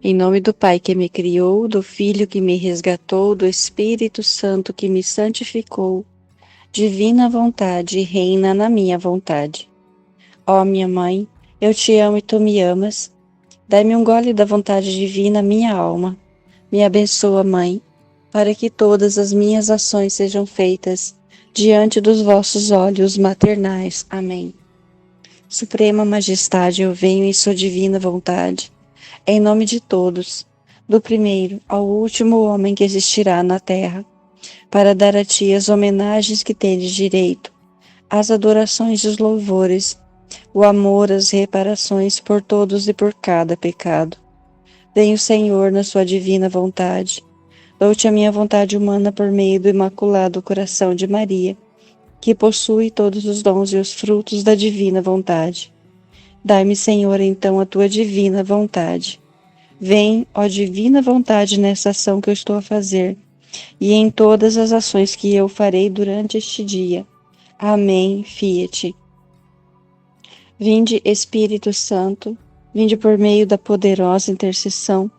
Em nome do Pai que me criou, do Filho que me resgatou, do Espírito Santo que me santificou, divina vontade, reina na minha vontade. Ó minha mãe, eu te amo e tu me amas. Dai-me um gole da vontade divina, minha alma. Me abençoa, Mãe, para que todas as minhas ações sejam feitas diante dos vossos olhos maternais. Amém. Suprema Majestade, eu venho em sua divina vontade, em nome de todos, do primeiro ao último homem que existirá na terra, para dar a ti as homenagens que tendes direito, as adorações e os louvores, o amor, as reparações por todos e por cada pecado. Venho, Senhor, na sua divina vontade. Dou-te a minha vontade humana por meio do imaculado coração de Maria, que possui todos os dons e os frutos da divina vontade. Dai-me, Senhor, então a tua divina vontade. Vem, ó divina vontade, nessa ação que eu estou a fazer, e em todas as ações que eu farei durante este dia. Amém, fiat. Vinde, Espírito Santo, vinde por meio da poderosa intercessão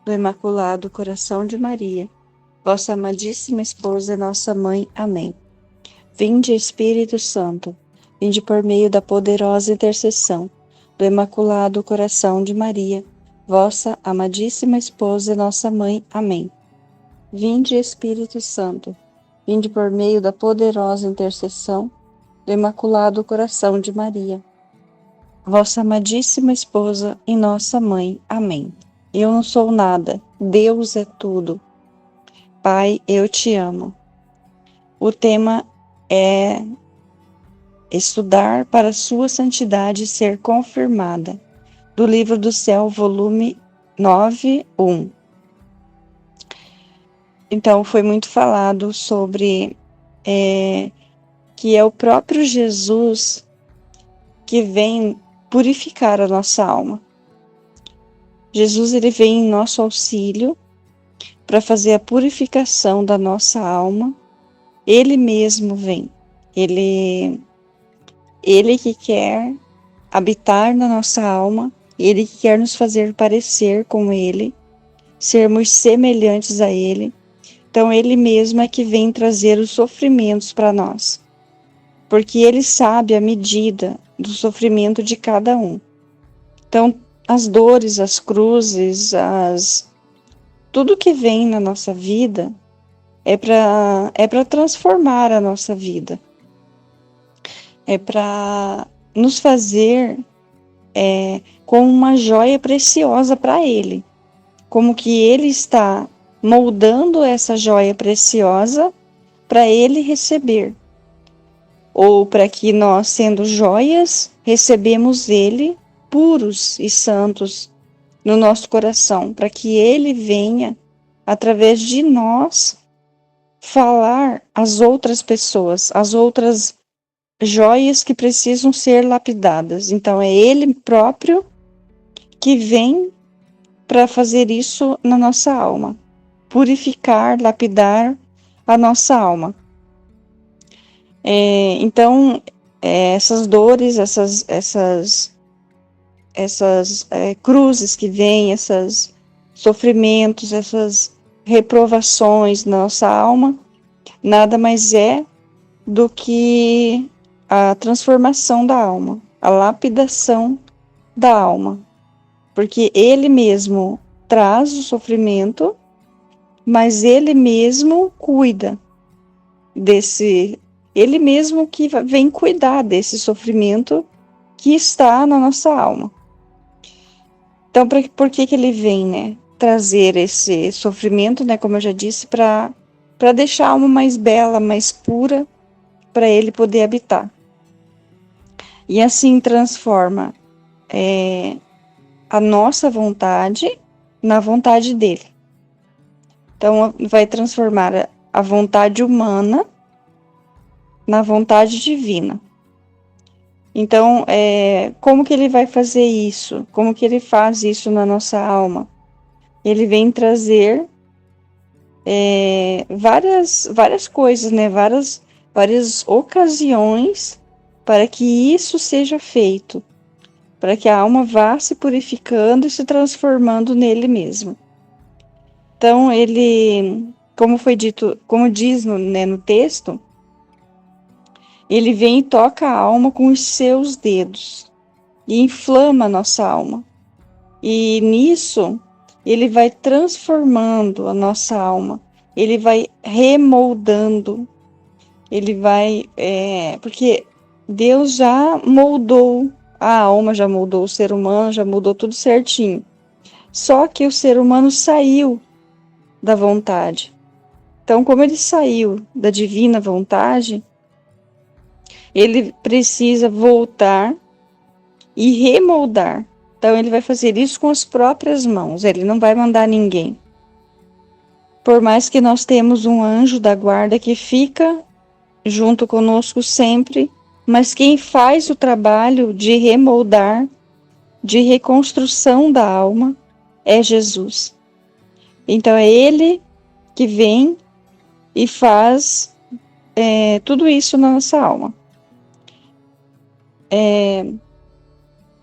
do Imaculado Coração de Maria, vossa amadíssima esposa e nossa mãe. Amém. Vinde, Espírito Santo, vinde por meio da poderosa intercessão do Imaculado Coração de Maria, vossa amadíssima esposa e nossa mãe. Amém. Vinde, Espírito Santo, vinde por meio da poderosa intercessão do Imaculado Coração de Maria, vossa amadíssima esposa e nossa mãe. Amém. Eu não sou nada, Deus é tudo. Pai, eu te amo. O tema é estudar para sua santidade ser confirmada, do Livro do Céu, volume 9, 1. Então, foi muito falado sobre que é o próprio Jesus que vem purificar a nossa alma. Jesus, ele vem em nosso auxílio para fazer a purificação da nossa alma. Ele mesmo vem. Ele que quer habitar na nossa alma, ele que quer nos fazer parecer com ele, sermos semelhantes a ele. Então, ele mesmo é que vem trazer os sofrimentos para nós, porque ele sabe a medida do sofrimento de cada um. Então, as dores, as cruzes, tudo que vem na nossa vida é para transformar a nossa vida, é para nos fazer como uma joia preciosa para ele, como que ele está moldando essa joia preciosa para ele receber, ou para que nós, sendo joias, recebemos ele puros e santos no nosso coração, para que ele venha, através de nós, falar às outras pessoas, às outras joias que precisam ser lapidadas. Então, é ele próprio que vem para fazer isso na nossa alma, purificar, lapidar a nossa alma. Então, essas dores, essas cruzes que vêm, esses sofrimentos, essas reprovações na nossa alma, nada mais é do que a transformação da alma, a lapidação da alma, porque ele mesmo traz o sofrimento, mas ele mesmo cuida ele mesmo que vem cuidar desse sofrimento que está na nossa alma. Então, por que ele vem, né? Trazer esse sofrimento, né? Como eu já disse, para deixar a alma mais bela, mais pura, para ele poder habitar. E assim transforma a nossa vontade na vontade dele. Então, vai transformar a vontade humana na vontade divina. Então, como que ele vai fazer isso? Como que ele faz isso na nossa alma? Ele vem trazer várias coisas, né? Várias ocasiões para que isso seja feito. para que a alma vá se purificando e se transformando nele mesmo. Então, ele, como foi dito, como diz no texto, ele vem e toca a alma com os seus dedos e inflama a nossa alma. E nisso, ele vai transformando a nossa alma, ele vai remoldando, ele vai, porque Deus já moldou a alma, já moldou o ser humano, já moldou tudo certinho. Só que o ser humano saiu da vontade. Então, como ele saiu da divina vontade, ele precisa voltar e remoldar. Então, ele vai fazer isso com as próprias mãos, ele não vai mandar ninguém. Por mais que nós temos um anjo da guarda que fica junto conosco sempre, mas quem faz o trabalho de remoldar, de reconstrução da alma, é Jesus. Então, é ele que vem e faz tudo isso na nossa alma.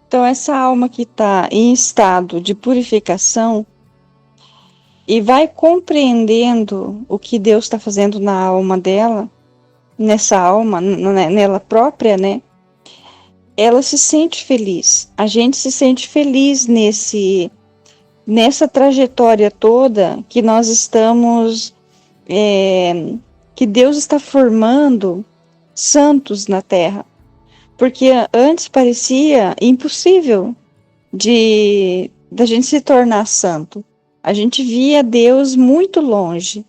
Então, essa alma que está em estado de purificação e vai compreendendo o que Deus está fazendo na alma dela, nessa alma, nela própria, né? Ela se sente feliz. A gente se sente feliz nessa trajetória toda que nós estamos, que Deus está formando santos na Terra. Porque antes parecia impossível da gente se tornar santo. A gente via Deus muito longe.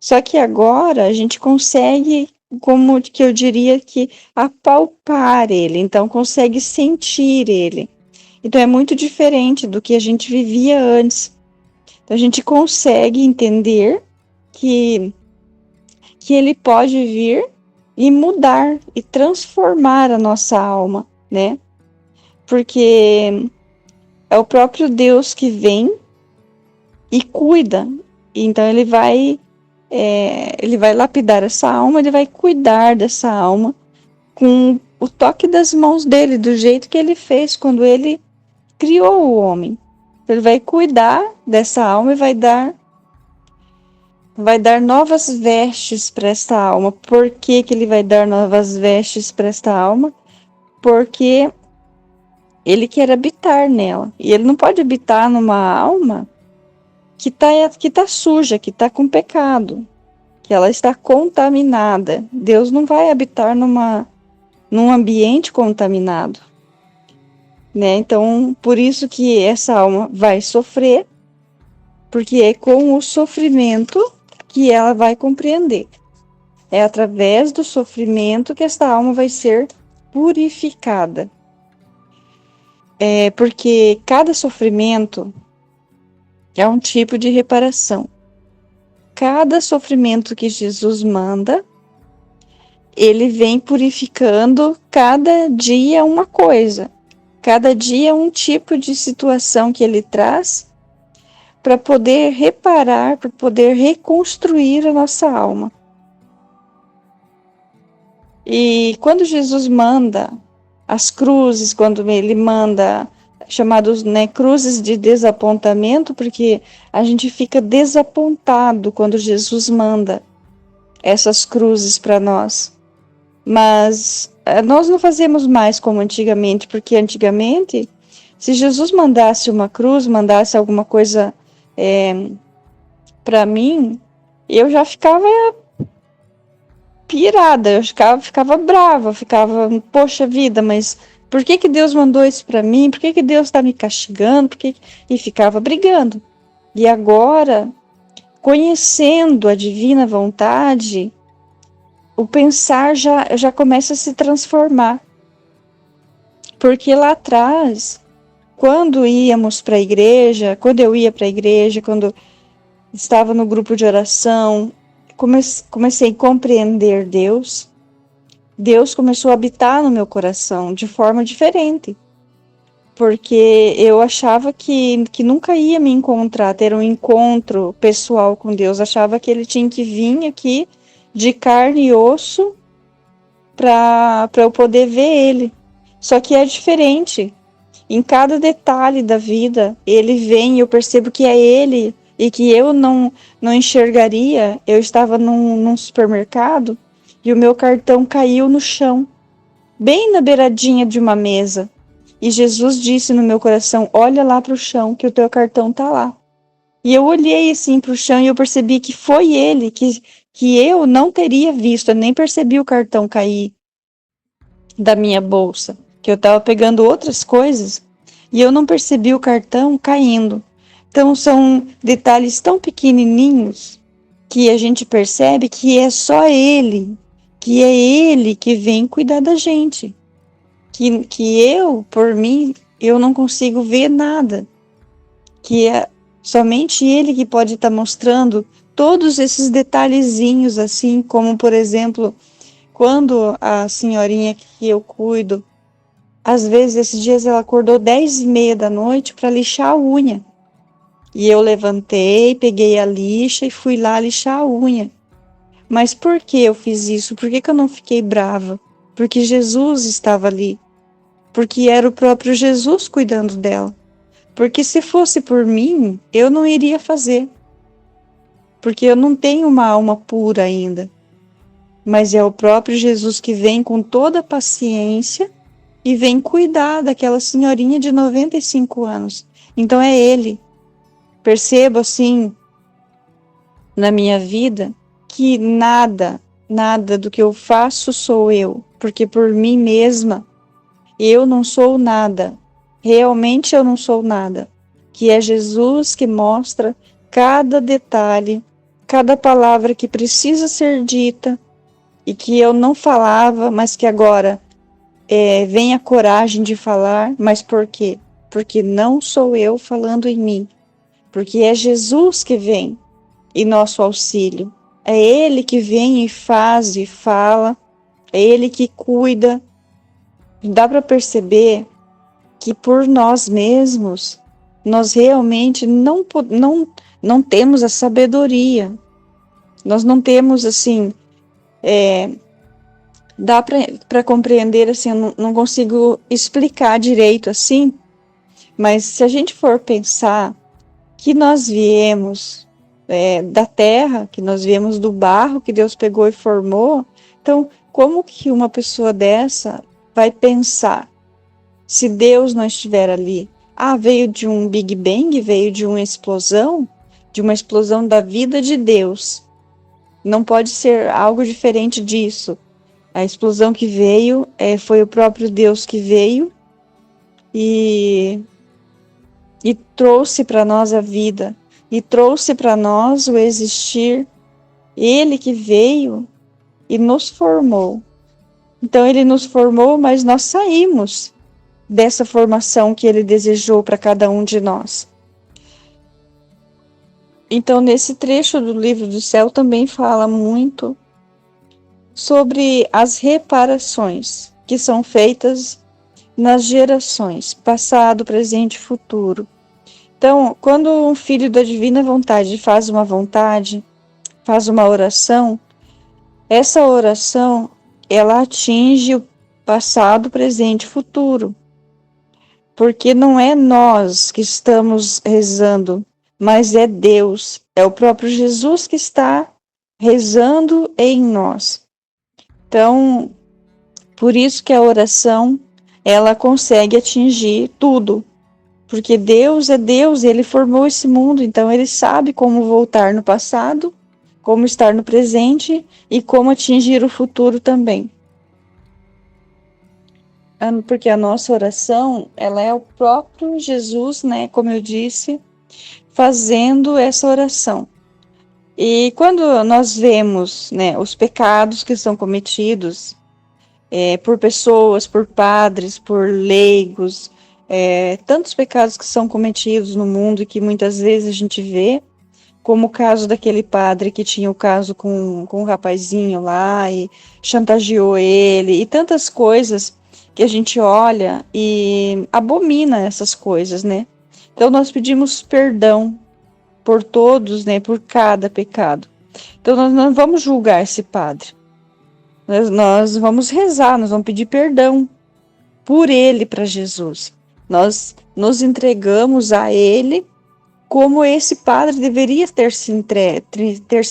Só que agora a gente consegue, como que eu diria que, apalpar ele. Então consegue sentir ele. Então é muito diferente do que a gente vivia antes. Então a gente consegue entender que ele pode vir e mudar e transformar a nossa alma, né? Porque é o próprio Deus que vem e cuida. Então ele vai lapidar essa alma, ele vai cuidar dessa alma com o toque das mãos dele, do jeito que ele fez quando ele criou o homem. Ele vai cuidar dessa alma e vai dar novas vestes para esta alma. Por que ele vai dar novas vestes para esta alma? Porque ele quer habitar nela. E ele não pode habitar numa alma que tá suja, que está com pecado, que ela está contaminada. Deus não vai habitar num ambiente contaminado, né? Então, por isso que essa alma vai sofrer, porque é com o sofrimento que ela vai compreender. É através do sofrimento que esta alma vai ser purificada. Porque cada sofrimento é um tipo de reparação. Cada sofrimento que Jesus manda, ele vem purificando cada dia uma coisa. Cada dia um tipo de situação que ele traz para poder reparar, para poder reconstruir a nossa alma. E quando Jesus manda as cruzes, quando ele manda chamados, né, cruzes de desapontamento, porque a gente fica desapontado quando Jesus manda essas cruzes para nós. Mas nós não fazemos mais como antigamente, porque antigamente, se Jesus mandasse uma cruz, mandasse alguma coisa para mim, eu já ficava pirada, eu ficava brava, poxa vida, mas por que Deus mandou isso para mim? Por que Deus está me castigando? E ficava brigando. E agora, conhecendo a divina vontade, o pensar já começa a se transformar. Porque lá atrás, quando íamos para a igreja, quando eu ia para a igreja, quando estava no grupo de oração, comecei a compreender Deus. Deus começou a habitar no meu coração de forma diferente. Porque eu achava que nunca ia me encontrar, ter um encontro pessoal com Deus. Achava que ele tinha que vir aqui de carne e osso para eu poder ver ele. Só que é diferente. Em cada detalhe da vida, ele vem e eu percebo que é ele e que eu não enxergaria. Eu estava num supermercado e o meu cartão caiu no chão, bem na beiradinha de uma mesa. E Jesus disse no meu coração: olha lá para o chão que o teu cartão está lá. E eu olhei assim para o chão e eu percebi que foi ele, que eu não teria visto, eu nem percebi o cartão cair da minha bolsa, que eu estava pegando outras coisas e eu não percebi o cartão caindo. Então são detalhes tão pequenininhos que a gente percebe que é só ele, que é ele que vem cuidar da gente. Que eu, por mim, eu não consigo ver nada. Que é somente ele que pode estar mostrando todos esses detalhezinhos, assim como, por exemplo, quando a senhorinha que eu cuido, às vezes esses dias ela acordou 10h30 da noite para lixar a unha. E eu levantei, peguei a lixa e fui lá lixar a unha. Mas por que eu fiz isso? Por que eu não fiquei brava? Porque Jesus estava ali. Porque era o próprio Jesus cuidando dela. Porque se fosse por mim, eu não iria fazer. Porque eu não tenho uma alma pura ainda. Mas é o próprio Jesus que vem com toda a paciência e vem cuidar daquela senhorinha de 95 anos. Então é ele. Percebo assim na minha vida que nada do que eu faço sou eu, porque por mim mesma eu não sou nada. Realmente eu não sou nada. Que é Jesus que mostra cada detalhe, cada palavra que precisa ser dita e que eu não falava, mas que agora vem a coragem de falar. Mas por quê? Porque não sou eu falando em mim, porque é Jesus que vem em nosso auxílio. É Ele que vem e faz e fala, é Ele que cuida. Dá para perceber que por nós mesmos, nós realmente não temos a sabedoria. Nós não temos, assim, dá para compreender, assim, eu não consigo explicar direito assim, mas se a gente for pensar que nós viemos da terra, que nós viemos do barro que Deus pegou e formou, então como que uma pessoa dessa vai pensar se Deus não estiver ali? Ah, veio de um Big Bang, veio de uma explosão da vida de Deus. Não pode ser algo diferente disso. A explosão que veio foi o próprio Deus que veio e, e trouxe para nós a vida, e trouxe para nós o existir. Ele que veio e nos formou. Então ele nos formou, mas nós saímos dessa formação que ele desejou para cada um de nós. Então, nesse trecho do livro do céu também fala muito sobre as reparações que são feitas nas gerações, passado, presente e futuro. Então, quando um filho da divina vontade faz uma vontade, faz uma oração, essa oração, ela atinge o passado, presente e futuro. Porque não é nós que estamos rezando, mas é Deus, é o próprio Jesus que está rezando em nós. Então, por isso que a oração, ela consegue atingir tudo, porque Deus é Deus, ele formou esse mundo, então ele sabe como voltar no passado, como estar no presente e como atingir o futuro também. Porque a nossa oração, ela é o próprio Jesus, né, como eu disse, fazendo essa oração. E quando nós vemos, né, os pecados que são cometidos por pessoas, por padres, por leigos, tantos pecados que são cometidos no mundo e que muitas vezes a gente vê, como o caso daquele padre que tinha o caso com um rapazinho lá e chantageou ele, e tantas coisas que a gente olha e abomina essas coisas, né? Então nós pedimos perdão por todos, né? Por cada pecado. Então nós não vamos julgar esse padre. Nós vamos rezar, nós vamos pedir perdão por ele para Jesus. Nós nos entregamos a Ele como esse padre deveria ter se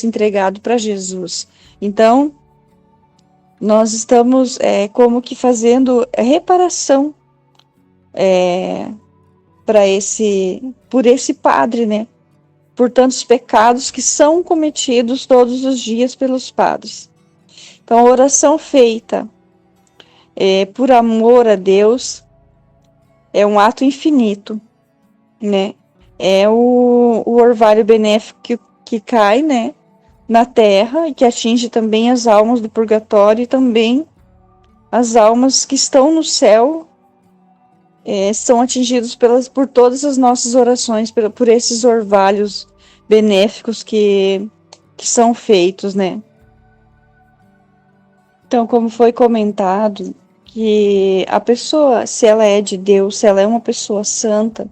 entregado para Jesus. Então, nós estamos como que fazendo reparação por esse padre, né? Por tantos pecados que são cometidos todos os dias pelos padres. Então, a oração feita por amor a Deus é um ato infinito, né? É o orvalho benéfico que cai, né, na terra e que atinge também as almas do purgatório e também as almas que estão no céu são atingidos por todas as nossas orações, por esses orvalhos benéficos que são feitos, né? Então, como foi comentado, que a pessoa, se ela é de Deus, se ela é uma pessoa santa,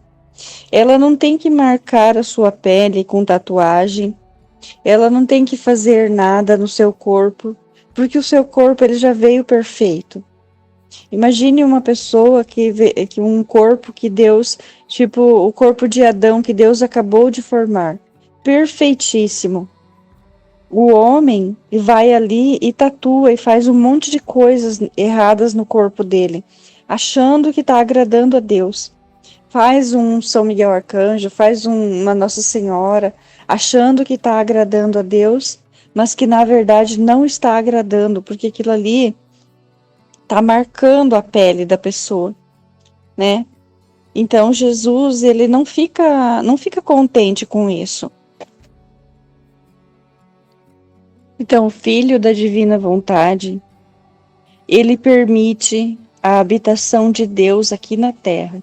ela não tem que marcar a sua pele com tatuagem, ela não tem que fazer nada no seu corpo, porque o seu corpo ele já veio perfeito. Imagine uma pessoa que um corpo que Deus, tipo o corpo de Adão que Deus acabou de formar, perfeitíssimo. O homem vai ali e tatua e faz um monte de coisas erradas no corpo dele, achando que está agradando a Deus. Faz um São Miguel Arcanjo, faz uma Nossa Senhora, achando que está agradando a Deus, mas que na verdade não está agradando, porque aquilo ali está marcando a pele da pessoa, né? Então Jesus, ele não fica contente com isso. Então, o Filho da Divina Vontade, ele permite a habitação de Deus aqui na Terra.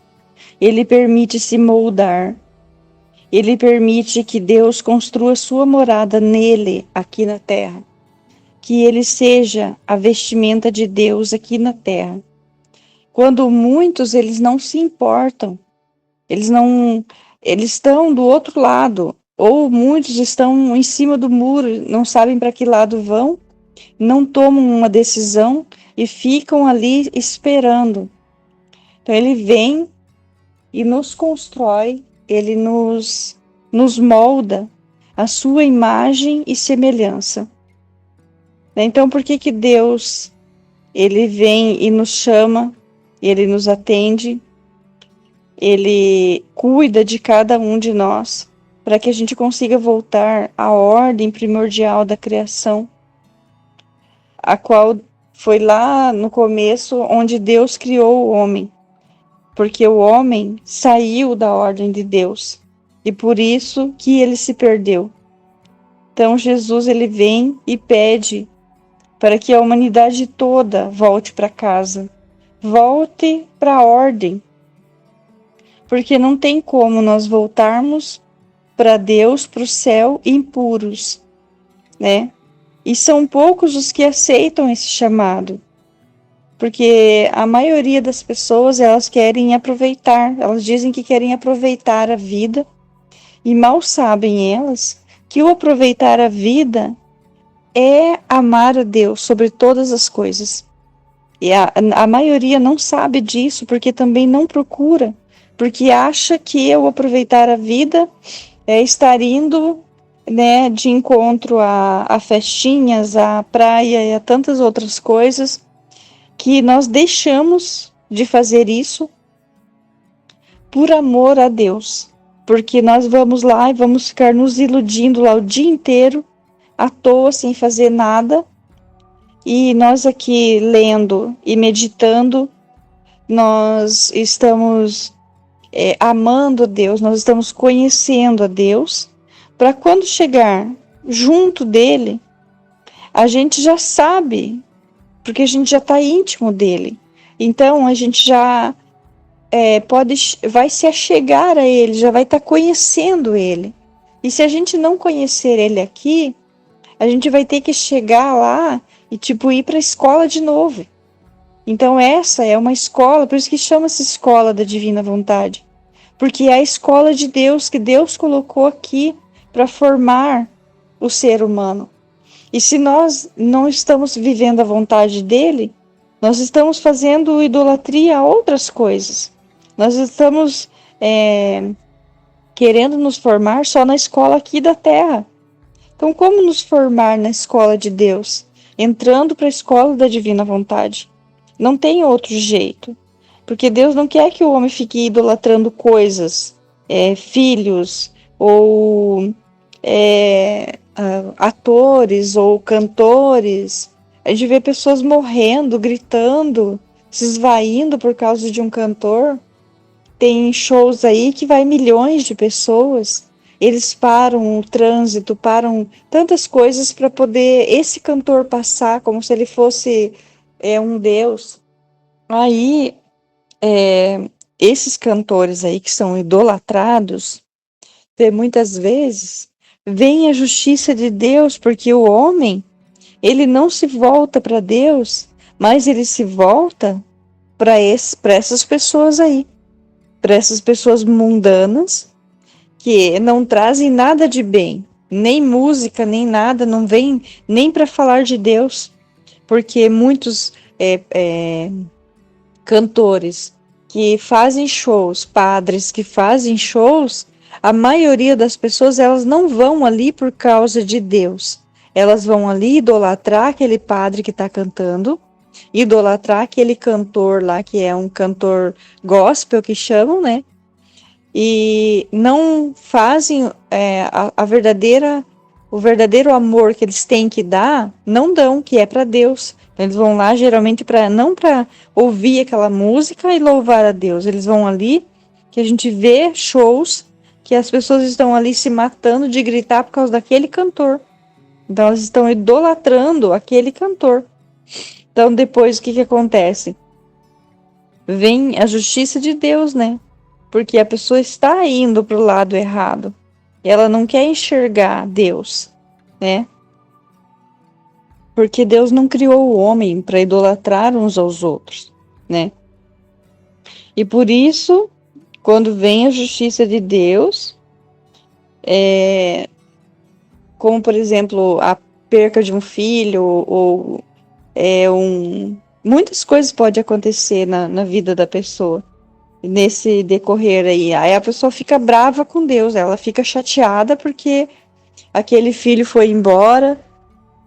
Ele permite se moldar. Ele permite que Deus construa sua morada nele, aqui na Terra. Que ele seja a vestimenta de Deus aqui na Terra. Quando muitos, eles não se importam. Eles estão do outro lado. Ou muitos estão em cima do muro, não sabem para que lado vão, não tomam uma decisão e ficam ali esperando. Então ele vem e nos constrói, ele nos molda a sua imagem e semelhança. Então por que Deus, ele vem e nos chama, ele nos atende, ele cuida de cada um de nós, para que a gente consiga voltar à ordem primordial da criação, a qual foi lá no começo onde Deus criou o homem, porque o homem saiu da ordem de Deus e por isso que ele se perdeu. Então Jesus, ele vem e pede para que a humanidade toda volte para casa, volte para a ordem, porque não tem como nós voltarmos para Deus, para o céu, impuros, né? E são poucos os que aceitam esse chamado, porque a maioria das pessoas, elas querem aproveitar, elas dizem que querem aproveitar a vida, e mal sabem elas que o aproveitar a vida é amar a Deus sobre todas as coisas. E a maioria não sabe disso, porque também não procura, porque acha que o aproveitar a vida é estar indo, né, de encontro a festinhas, a praia e a tantas outras coisas, que nós deixamos de fazer isso por amor a Deus, porque nós vamos lá e vamos ficar nos iludindo lá o dia inteiro, à toa, sem fazer nada, e nós aqui lendo e meditando, nós estamos amando a Deus, nós estamos conhecendo a Deus, para quando chegar junto dele, a gente já sabe, porque a gente já está íntimo dele. Então a gente já vai se achegar a ele, já vai estar conhecendo ele. E se a gente não conhecer ele aqui, a gente vai ter que chegar lá e ir para a escola de novo. Então essa é uma escola, por isso que chama-se Escola da Divina Vontade, porque é a escola de Deus que Deus colocou aqui para formar o ser humano. E se nós não estamos vivendo a vontade dele, nós estamos fazendo idolatria a outras coisas. Nós estamos querendo nos formar só na escola aqui da Terra. Então, como nos formar na escola de Deus? Entrando para a escola da divina vontade. Não tem outro jeito. Porque Deus não quer que o homem fique idolatrando coisas, filhos, ou atores, ou cantores. A gente vê pessoas morrendo, gritando, se esvaindo por causa de um cantor. Tem shows aí que vai milhões de pessoas. Eles param o trânsito, param tantas coisas para poder esse cantor passar como se ele fosse um deus. Aí, esses cantores aí que são idolatrados, muitas vezes, vem a justiça de Deus, porque o homem, ele não se volta para Deus, mas ele se volta para essas pessoas aí, para essas pessoas mundanas, que não trazem nada de bem, nem música, nem nada, não vem nem para falar de Deus, porque muitos cantores que fazem shows, padres que fazem shows, a maioria das pessoas elas não vão ali por causa de Deus, elas vão ali idolatrar aquele padre que está cantando, idolatrar aquele cantor lá que é um cantor gospel que chamam, né? E não fazem o verdadeiro amor que eles têm que dar, não dão, que é para Deus. Eles vão lá geralmente não para ouvir aquela música e louvar a Deus. Eles vão ali que a gente vê shows que as pessoas estão ali se matando de gritar por causa daquele cantor. Então elas estão idolatrando aquele cantor. Então depois o que acontece? Vem a justiça de Deus, né? Porque a pessoa está indo para o lado errado. Ela não quer enxergar Deus, né? Porque Deus não criou o homem para idolatrar uns aos outros, né? E por isso, quando vem a justiça de Deus, como por exemplo a perca de um filho ou muitas coisas podem acontecer na vida da pessoa nesse decorrer aí. Aí a pessoa fica brava com Deus, ela fica chateada porque aquele filho foi embora,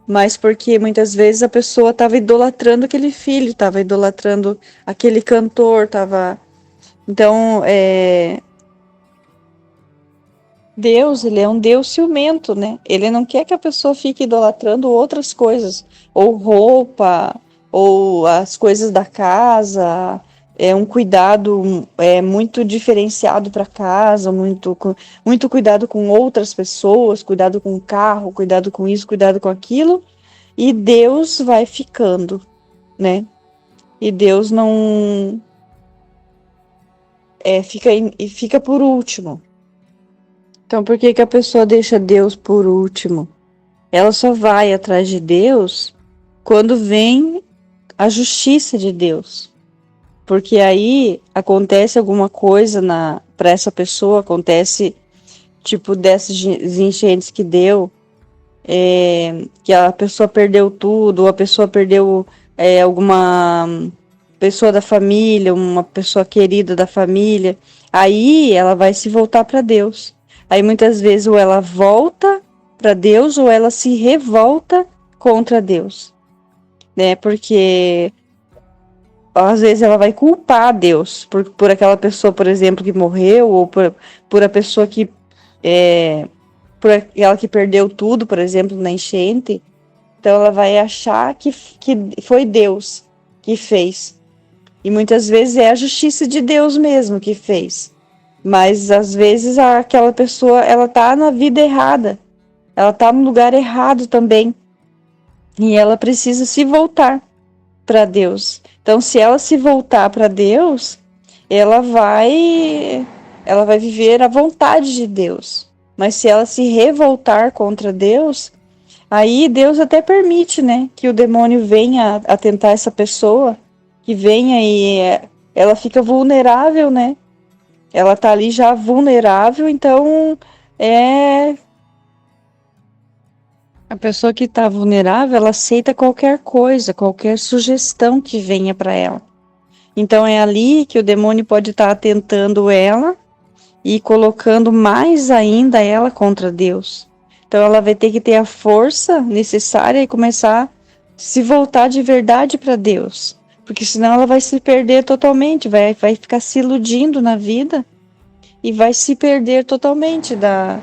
mas porque muitas vezes a pessoa estava idolatrando aquele filho, estava idolatrando aquele cantor, estava. Então, Deus, ele é um Deus ciumento, né? Ele não quer que a pessoa fique idolatrando outras coisas, ou roupa, ou as coisas da casa, um cuidado muito diferenciado para casa, muito cuidado com outras pessoas, cuidado com o carro, cuidado com isso, cuidado com aquilo, e Deus vai ficando, né? E Deus não fica por último. Então, por que a pessoa deixa Deus por último? Ela só vai atrás de Deus quando vem a justiça de Deus. Porque aí acontece alguma coisa para essa pessoa, acontece tipo dessas enchentes que deu, que a pessoa perdeu tudo, ou a pessoa perdeu alguma pessoa da família, uma pessoa querida da família, aí ela vai se voltar para Deus. Aí muitas vezes ou ela volta para Deus ou ela se revolta contra Deus, né? Porque às vezes ela vai culpar Deus por aquela pessoa, por exemplo, que morreu, ou por a pessoa por aquela que perdeu tudo, por exemplo, na enchente. Então ela vai achar que foi Deus que fez. E muitas vezes é a justiça de Deus mesmo que fez. Mas às vezes aquela pessoa, ela tá na vida errada. Ela tá no lugar errado também. E ela precisa se voltar para Deus. Então, se ela se voltar para Deus, ela vai viver a vontade de Deus. Mas se ela se revoltar contra Deus, aí Deus até permite, né, que o demônio venha a tentar essa pessoa, que venha e ela fica vulnerável, né? Ela tá ali já vulnerável, então a pessoa que está vulnerável, ela aceita qualquer coisa, qualquer sugestão que venha para ela. Então é ali que o demônio pode estar tentando ela e colocando mais ainda ela contra Deus. Então ela vai ter que ter a força necessária e começar a se voltar de verdade para Deus. Porque senão ela vai se perder totalmente, vai ficar se iludindo na vida e vai se perder totalmente da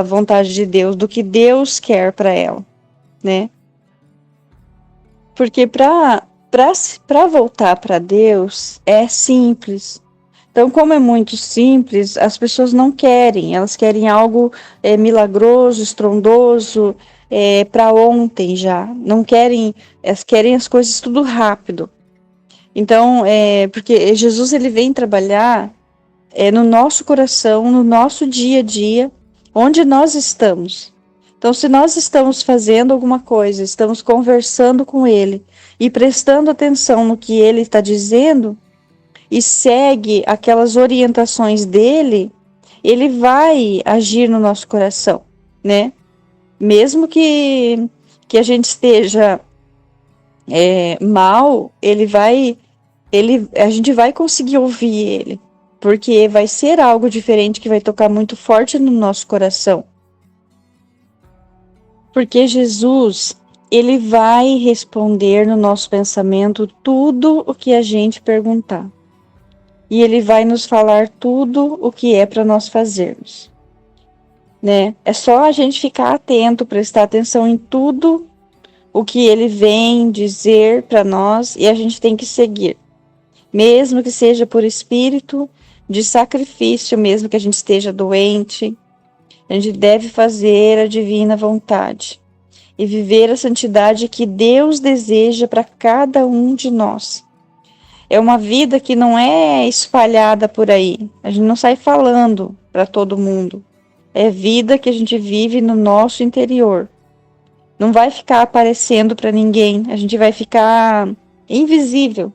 vontade de Deus, do que Deus quer para ela, né? Porque para voltar para Deus é simples. Então, como é muito simples, as pessoas não querem, elas querem algo milagroso, estrondoso, para ontem já. Não querem, elas querem as coisas tudo rápido. Então, porque Jesus ele vem trabalhar no nosso coração, no nosso dia a dia, onde nós estamos. Então, se nós estamos fazendo alguma coisa, estamos conversando com Ele e prestando atenção no que Ele está dizendo e segue aquelas orientações dele, Ele vai agir no nosso coração, né? Mesmo que a gente esteja mal, a gente vai conseguir ouvir Ele, porque vai ser algo diferente que vai tocar muito forte no nosso coração. Porque Jesus, ele vai responder no nosso pensamento tudo o que a gente perguntar. E ele vai nos falar tudo o que é para nós fazermos, né? É só a gente ficar atento, prestar atenção em tudo o que ele vem dizer para nós e a gente tem que seguir. Mesmo que seja por espírito de sacrifício, mesmo que a gente esteja doente, a gente deve fazer a divina vontade e viver a santidade que Deus deseja para cada um de nós. É uma vida que não é espalhada por aí, a gente não sai falando para todo mundo. É vida que a gente vive no nosso interior. Não vai ficar aparecendo para ninguém, a gente vai ficar invisível.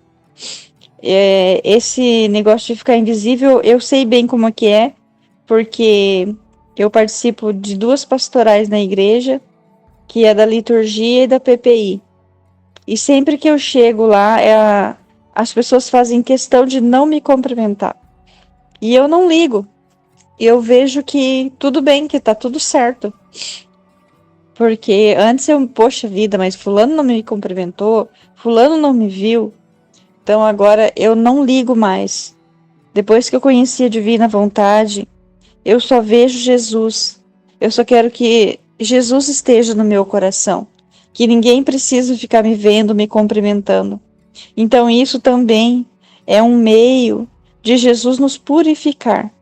Esse negócio de ficar invisível, eu sei bem como é que é, porque eu participo de 2 pastorais na igreja, que é da liturgia e da PPI. E sempre que eu chego lá, as pessoas fazem questão de não me cumprimentar. E eu não ligo. Eu vejo que tudo bem, que tá tudo certo. Porque antes poxa vida, mas fulano não me cumprimentou, fulano não me viu. Então agora eu não ligo mais. Depois que eu conheci a divina vontade, eu só vejo Jesus. Eu só quero que Jesus esteja no meu coração. Que ninguém precisa ficar me vendo, me cumprimentando. Então isso também é um meio de Jesus nos purificar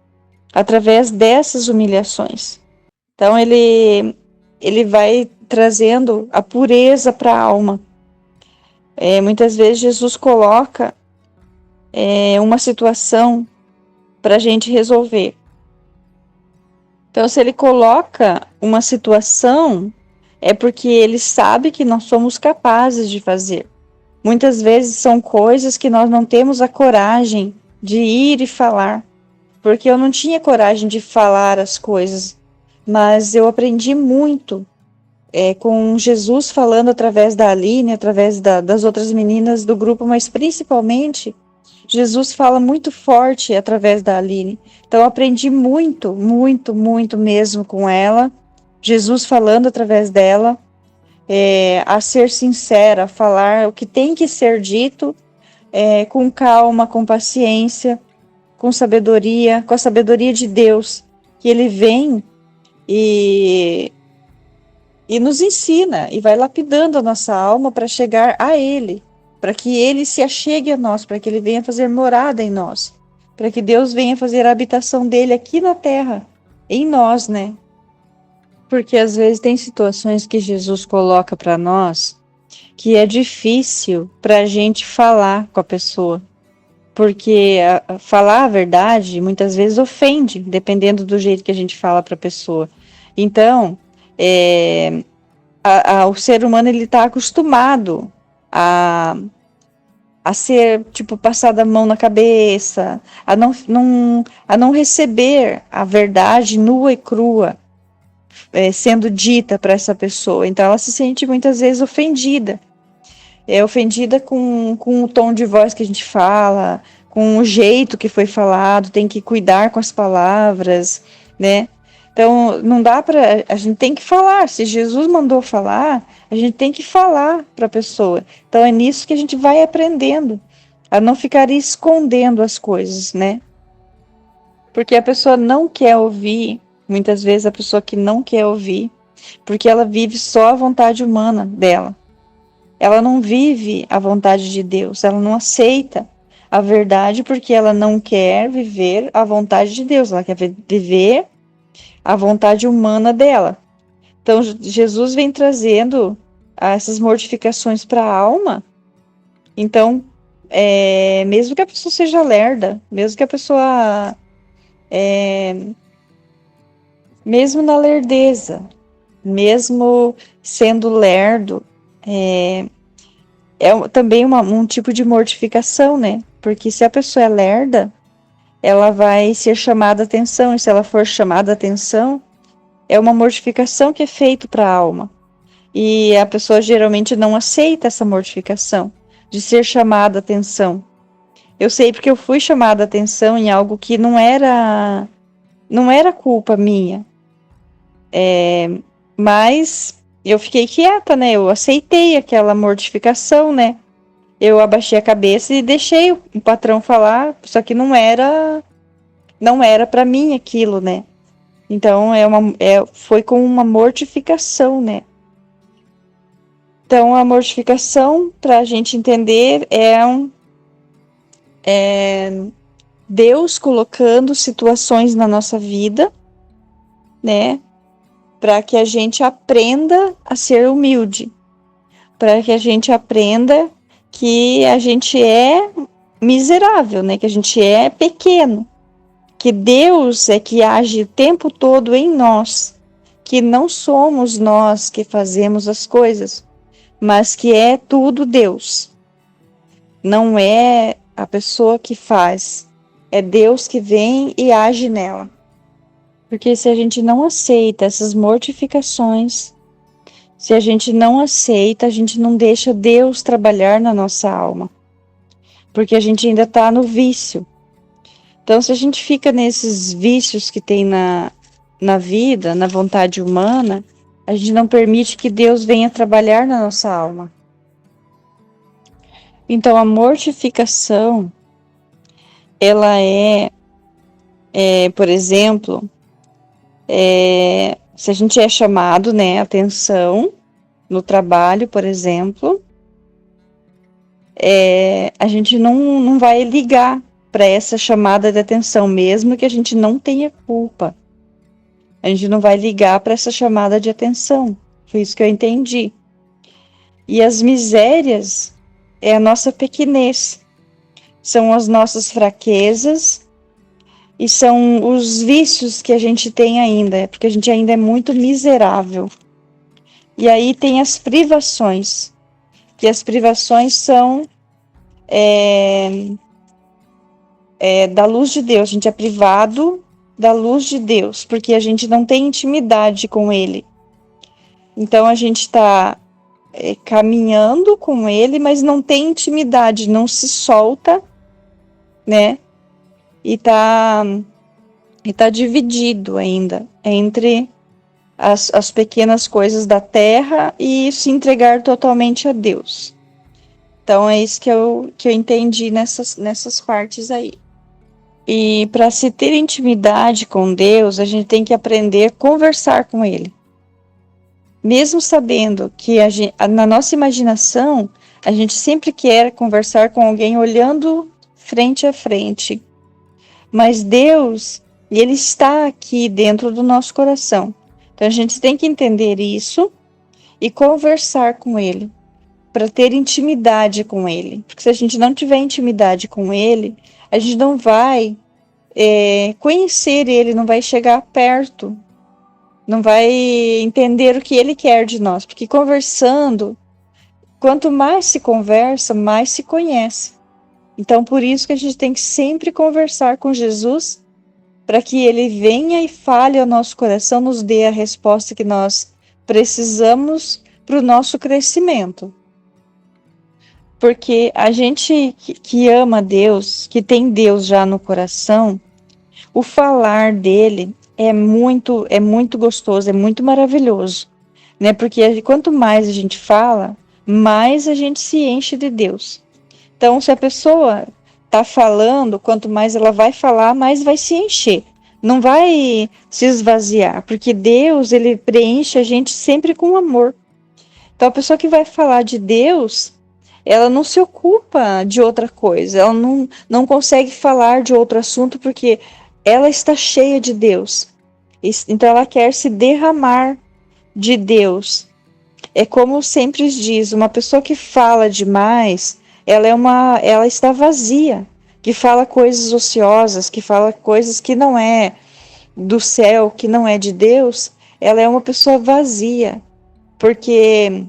através dessas humilhações. Então ele vai trazendo a pureza para a alma. Muitas vezes Jesus coloca uma situação para a gente resolver. Então, se ele coloca uma situação, é porque ele sabe que nós somos capazes de fazer. Muitas vezes são coisas que nós não temos a coragem de ir e falar, porque eu não tinha coragem de falar as coisas, mas eu aprendi muito com Jesus falando através da Aline, através das outras meninas do grupo, mas principalmente Jesus fala muito forte através da Aline. Então eu aprendi muito, muito, muito mesmo com ela, Jesus falando através dela, a ser sincera, a falar o que tem que ser dito, com calma, com paciência, com sabedoria, com a sabedoria de Deus, que ele vem e nos ensina e vai lapidando a nossa alma para chegar a Ele, para que Ele se achegue a nós, para que Ele venha fazer morada em nós, para que Deus venha fazer a habitação dele aqui na terra, em nós, né? Porque às vezes tem situações que Jesus coloca para nós que é difícil para a gente falar com a pessoa, porque falar a verdade muitas vezes ofende, dependendo do jeito que a gente fala para a pessoa. Então, o ser humano ele está acostumado a ser, tipo, passado a mão na cabeça, a não receber a verdade nua e crua sendo dita para essa pessoa. Então ela se sente muitas vezes ofendida. é ofendida com o tom de voz que a gente fala, com o jeito que foi falado, tem que cuidar com as palavras, né? Então, não dá para. A gente tem que falar. Se Jesus mandou falar, a gente tem que falar para a pessoa. Então, é nisso que a gente vai aprendendo, a não ficar escondendo as coisas, né? Porque a pessoa não quer ouvir, muitas vezes a pessoa que não quer ouvir, porque ela vive só a vontade humana dela. Ela não vive a vontade de Deus, ela não aceita a verdade porque ela não quer viver a vontade de Deus, ela quer viver a vontade humana dela. Então, Jesus vem trazendo essas mortificações para a alma. Então, mesmo que a pessoa seja lerda, mesmo que a pessoa, mesmo na lerdeza, mesmo sendo lerdo, também um tipo de mortificação, né? Porque se a pessoa é lerda, ela vai ser chamada a atenção, e se ela for chamada a atenção, é uma mortificação que é feita para a alma. E a pessoa geralmente não aceita essa mortificação de ser chamada a atenção. Eu sei porque eu fui chamada a atenção em algo que não era culpa minha. Mas eu fiquei quieta, né? Eu aceitei aquela mortificação, né? Eu abaixei a cabeça e deixei o patrão falar, só que não era para mim aquilo, né? Então foi com uma mortificação, né? Então a mortificação, para a gente entender, é Deus colocando situações na nossa vida, né? Para que a gente aprenda a ser humilde, para que a gente aprenda que a gente é miserável, né? Que a gente é pequeno, que Deus é que age o tempo todo em nós, que não somos nós que fazemos as coisas, mas que é tudo Deus. Não é a pessoa que faz, é Deus que vem e age nela. Porque se a gente não aceita essas mortificações, se a gente não aceita, a gente não deixa Deus trabalhar na nossa alma. Porque a gente ainda está no vício. Então, se a gente fica nesses vícios que tem na vida, na vontade humana, a gente não permite que Deus venha trabalhar na nossa alma. Então, a mortificação, ela por exemplo, se a gente é chamado, né, atenção no trabalho, por exemplo, a gente não vai ligar para essa chamada de atenção, mesmo que a gente não tenha culpa. A gente não vai ligar para essa chamada de atenção. Foi isso que eu entendi. E as misérias é a nossa pequenez, são as nossas fraquezas e são os vícios que a gente tem ainda, porque a gente ainda é muito miserável. E aí tem as privações, que as privações são da luz de Deus. A gente é privado da luz de Deus, porque a gente não tem intimidade com Ele. Então a gente está caminhando com Ele, mas não tem intimidade, não se solta, né? E tá dividido ainda entre as pequenas coisas da terra e se entregar totalmente a Deus. Então é isso que eu entendi nessas partes aí. E para se ter intimidade com Deus, a gente tem que aprender a conversar com Ele. Mesmo sabendo que na nossa imaginação, a gente sempre quer conversar com alguém olhando frente a frente. Mas Deus, Ele está aqui dentro do nosso coração. Então a gente tem que entender isso e conversar com Ele, para ter intimidade com Ele. Porque se a gente não tiver intimidade com Ele, a gente não vai conhecer Ele, não vai chegar perto, não vai entender o que Ele quer de nós. Porque conversando, quanto mais se conversa, mais se conhece. Então, por isso que a gente tem que sempre conversar com Jesus, para que Ele venha e fale ao nosso coração, nos dê a resposta que nós precisamos para o nosso crescimento. porque a gente que ama Deus, que tem Deus já no coração, o falar dele é muito gostoso, é muito maravilhoso, né? Porque quanto mais a gente fala, mais a gente se enche de Deus. Então, se a pessoa está falando, quanto mais ela vai falar, mais vai se encher. Não vai se esvaziar, porque Deus, ele preenche a gente sempre com amor. Então, a pessoa que vai falar de Deus, ela não se ocupa de outra coisa, ela não consegue falar de outro assunto porque ela está cheia de Deus. Então, ela quer se derramar de Deus. É como sempre diz, uma pessoa que fala demais, ela está vazia, que fala coisas ociosas, que fala coisas que não é do céu, que não é de Deus, ela é uma pessoa vazia, porque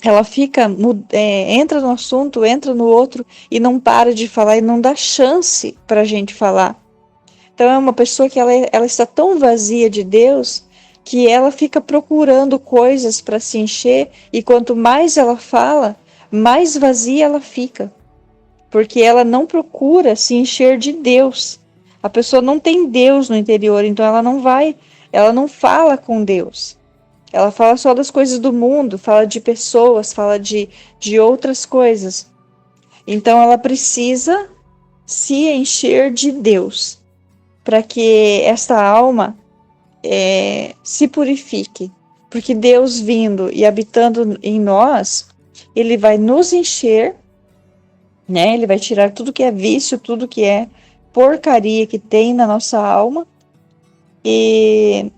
ela fica, entra no assunto, entra no outro e não para de falar e não dá chance para a gente falar. Então é uma pessoa que ela está tão vazia de Deus que ela fica procurando coisas para se encher e quanto mais ela fala, mais vazia ela fica, porque ela não procura se encher de Deus. A pessoa não tem Deus no interior, então ela não fala com Deus. Ela fala só das coisas do mundo, fala de pessoas, fala de outras coisas. Então ela precisa se encher de Deus, para que esta alma se purifique. Porque Deus vindo e habitando em nós, ele vai nos encher, né? Ele vai tirar tudo que é vício, tudo que é porcaria que tem na nossa alma, e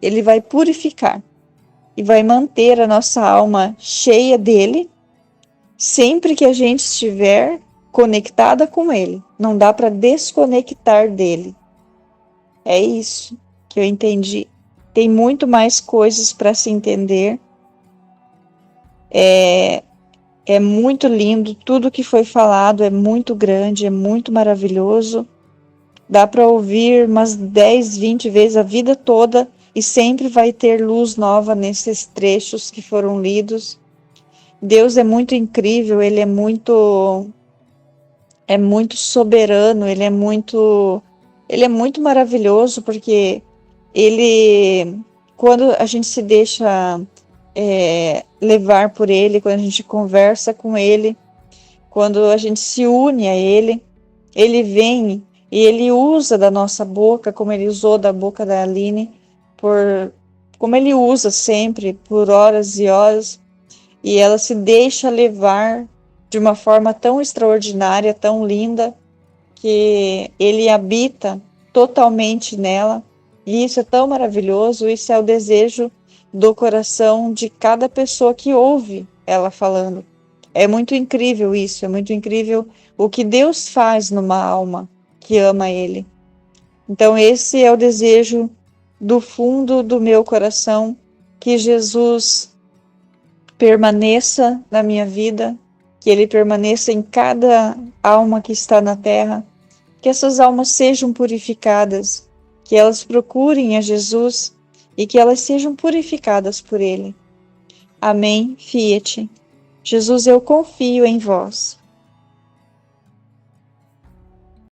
ele vai purificar e vai manter a nossa alma cheia dele sempre que a gente estiver conectada com ele. Não dá para desconectar dele. É isso que eu entendi. Tem muito mais coisas para se entender. É muito lindo, tudo que foi falado é muito grande, é muito maravilhoso. Dá para ouvir umas 10, 20 vezes a vida toda e sempre vai ter luz nova nesses trechos que foram lidos. Deus é muito incrível, ele é muito soberano, ele é muito maravilhoso, porque ele, quando a gente se deixa levar por ele, quando a gente conversa com ele, quando a gente se une a ele, ele vem e ele usa da nossa boca, como ele usou da boca da Aline, como ele usa sempre, por horas e horas, e ela se deixa levar de uma forma tão extraordinária, tão linda, que ele habita totalmente nela, e isso é tão maravilhoso, isso é o desejo do coração de cada pessoa que ouve ela falando. É muito incrível isso, é muito incrível o que Deus faz numa alma que ama Ele. Então esse é o desejo do fundo do meu coração, que Jesus permaneça na minha vida, que Ele permaneça em cada alma que está na terra, que essas almas sejam purificadas, que elas procurem a Jesus e que elas sejam purificadas por Ele. Amém. Fiat. Jesus, eu confio em vós.